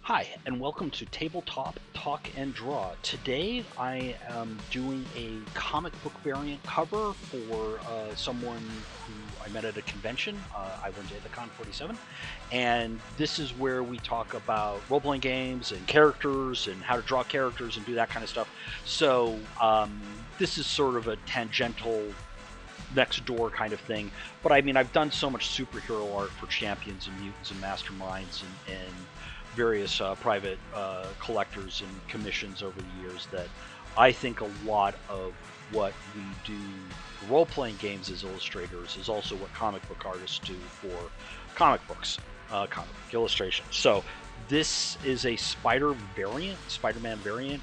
Hi, and welcome to Tabletop Talk and Draw. Today I am doing a comic book variant cover for someone who I met at a convention. I went to Ithacon 47, and this is where we talk about role-playing games and characters and how to draw characters and do that kind of stuff. So this is sort of a tangential next door kind of thing. But I mean, I've done so much superhero art for champions and mutants and masterminds and various private collectors and commissions over the years that I think a lot of what we do role-playing games as illustrators is also what comic book artists do for comic books, comic book illustrations. So this is a Spider-Man variant.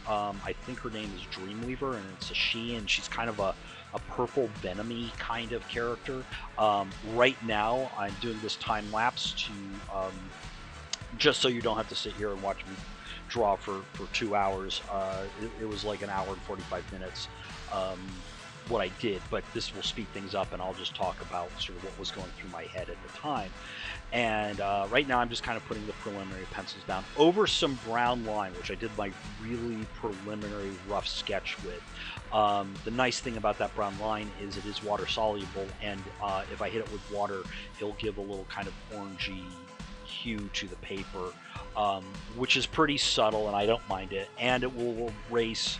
I think her name is Dreamweaver, and it's a she, and she's kind of a purple venomy kind of character. Right now, I'm doing this time lapse to just so you don't have to sit here and watch me draw for 2 hours. It was like an hour and 45 minutes what I did, but this will speed things up, and I'll just talk about sort of what was going through my head at the time. And right now I'm just kind of putting the preliminary pencils down over some brown line, which I did my really preliminary rough sketch with. The nice thing about that brown line is it is water soluble, and if I hit it with water, it'll give a little kind of orangey hue to the paper, which is pretty subtle, and I don't mind it, and it will erase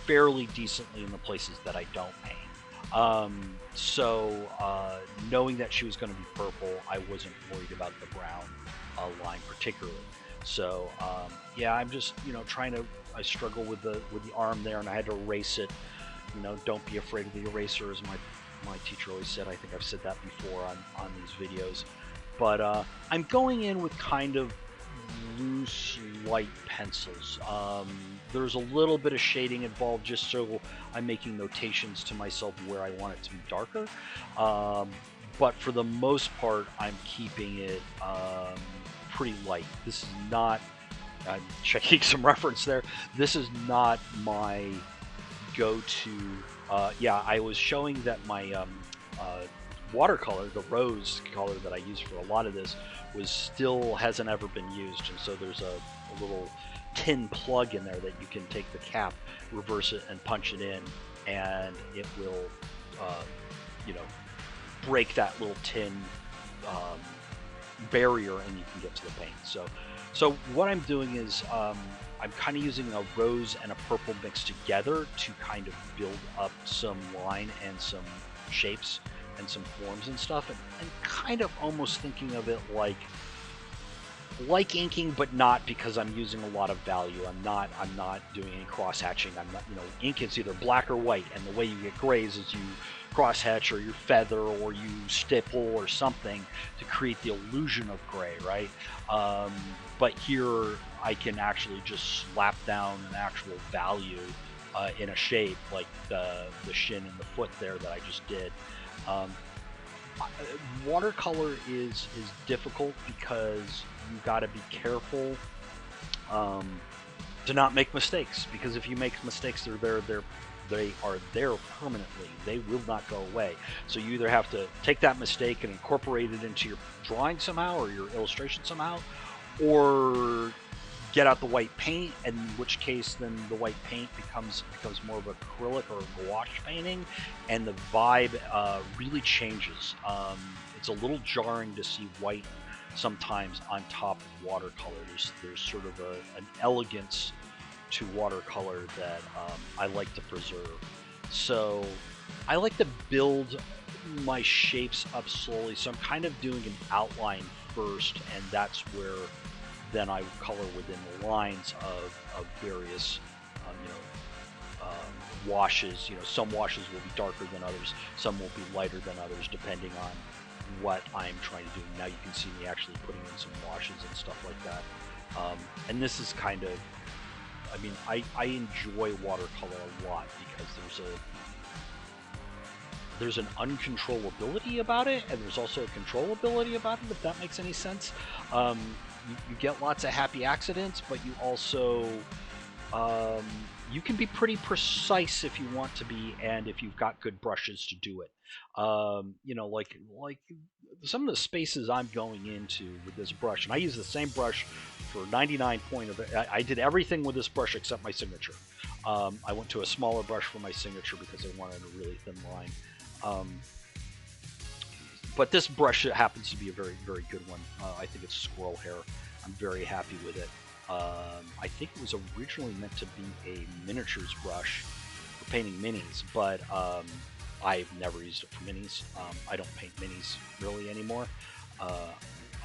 fairly decently in the places that I don't paint. Knowing that she was going to be purple, I wasn't worried about the brown line particularly. So yeah, I'm just trying to. I struggle with the arm there, and I had to erase it. Don't be afraid of the eraser, as my teacher always said. I think I've said that before on these videos. But I'm going in with kind of loose, light pencils. There's a little bit of shading involved, just so I'm making notations to myself where I want it to be darker. But for the most part, I'm keeping it pretty light. This is not, I'm checking some reference there, this is not my go-to. Yeah, I was showing that my watercolor, the rose color that I use for a lot of this, hasn't ever been used, and so there's a little tin plug in there that you can take the cap, reverse it, and punch it in, and it will, break that little tin barrier, and you can get to the paint. So what I'm doing is I'm kind of using a rose and a purple mixed together to kind of build up some line and some shapes and some forms and stuff, and kind of almost thinking of it like inking, but not, because I'm using a lot of value. I'm not doing any cross hatching. I'm not, ink is either black or white, and the way you get grays is you cross hatch, or you feather, or you stipple or something to create the illusion of gray, right? But here I can actually just slap down an actual value in a shape, like the shin and the foot there that I just did. Watercolor is difficult because you got to be careful to not make mistakes, because if you make mistakes, they are there permanently. They will not go away. So you either have to take that mistake and incorporate it into your drawing somehow, or your illustration somehow, or get out the white paint, in which case then the white paint becomes more of acrylic or gouache painting, and the vibe really changes. It's a little jarring to see white sometimes on top of watercolor. There's sort of an elegance to watercolor that I like to preserve. So I like to build my shapes up slowly. So I'm kind of doing an outline first, and that's where then I would color within the lines of various, washes. Some washes will be darker than others, some will be lighter than others, depending on what I'm trying to do. Now you can see me actually putting in some washes and stuff like that. And this is kind of, I enjoy watercolor a lot, because there's an uncontrollability about it, and there's also a controllability about it, if that makes any sense. You get lots of happy accidents, but you also Um, you can be pretty precise if you want to be, and if you've got good brushes to do it. Like some of the spaces I'm going into with this brush, and I use the same brush for 99 point of it. I did everything with this brush except my signature. I went to a smaller brush for my signature because I wanted a really thin line. Um, but this brush happens to be a very, very good one. I think it's squirrel hair. I'm very happy with it. I think it was originally meant to be a miniatures brush for painting minis, but I've never used it for minis. I don't paint minis really anymore. Uh,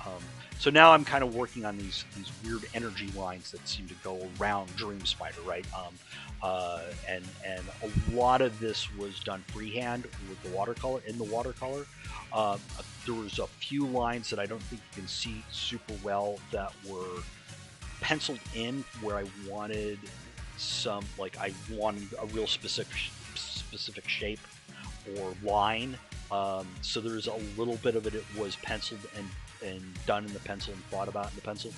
um, so now I'm kind of working on these weird energy lines that seem to go around Dreamspider, right? And a lot of this was done freehand with the watercolor in the watercolor. There was a few lines that I don't think you can see super well that were penciled in where I wanted I wanted a real specific shape or line. So there's a little bit of it. It was penciled and done in the pencil and thought about in the pencil,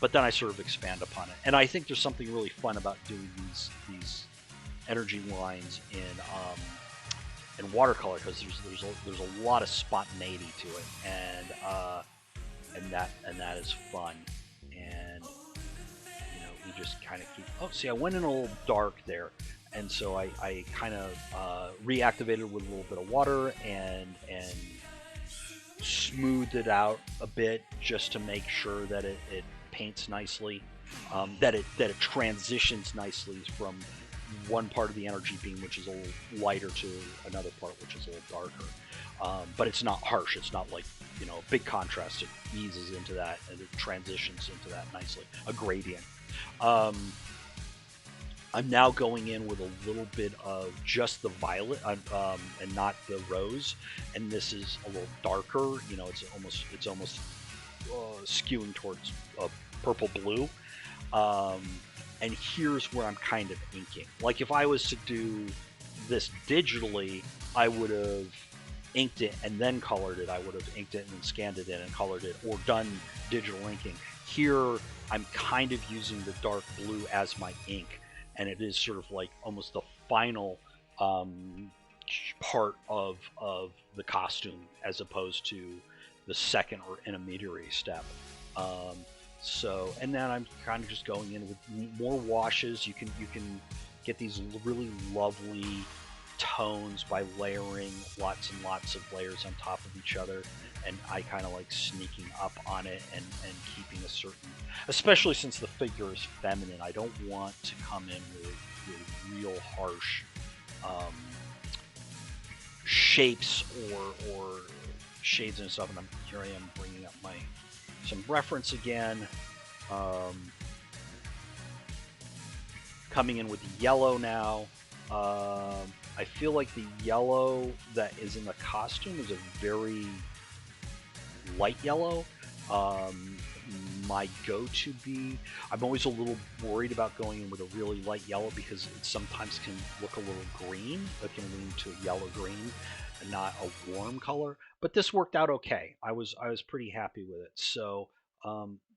but then I sort of expand upon it. And I think there's something really fun about doing these energy lines in watercolor because there's a lot of spontaneity to it, and that is fun. And you just kind of keep. Oh, see, I went in a little dark there, and so I kind of reactivated with a little bit of water and smoothed it out a bit just to make sure that it paints nicely, that it transitions nicely from one part of the energy beam, which is a little lighter, to another part, which is a little darker. But it's not harsh. It's not like a big contrast. It eases into that and it transitions into that nicely. A gradient. Um, I'm now going in with a little bit of just the violet and not the rose, and this is a little darker. It's almost skewing towards purple blue. Um, and here's where I'm kind of inking. Like if I was to do this digitally, I would have inked it and then colored it. I would have inked it and then scanned it in and colored it, or done digital inking. Here, I'm kind of using the dark blue as my ink, and it is sort of like almost the final um, part of the costume, as opposed to the second or intermediary step. Um, and then I'm kind of just going in with more washes. You can get these really lovely tones by layering lots and lots of layers on top of each other, and I kind of like sneaking up on it and keeping a certain, especially since the figure is feminine, I don't want to come in with real harsh um, shapes or shades and stuff. And here I am bringing up some reference again, um, coming in with the yellow now. I feel like the yellow that is in the costume is a very light yellow. Um, my go-to be, I'm always a little worried about going in with a really light yellow because it sometimes can look a little green. It can lean to a yellow green and not a warm color. But this worked out okay. I was pretty happy with it. So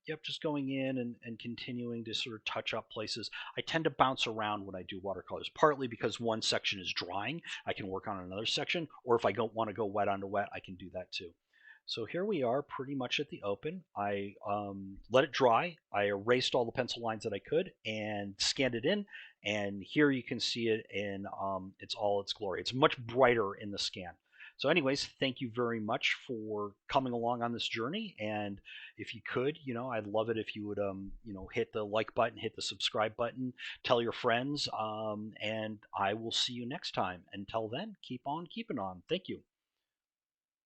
yep, just going in and continuing to sort of touch up places. I tend to bounce around when I do watercolors, partly because one section is drying. I can work on another section, or if I don't want to go wet onto wet, I can do that too. So here we are pretty much at the open. I let it dry. I erased all the pencil lines that I could and scanned it in. And here you can see it in it's all its glory. It's much brighter in the scan. So anyways, thank you very much for coming along on this journey. And if you could, I'd love it if you would, hit the like button, hit the subscribe button, tell your friends, and I will see you next time. Until then, keep on keeping on. Thank you.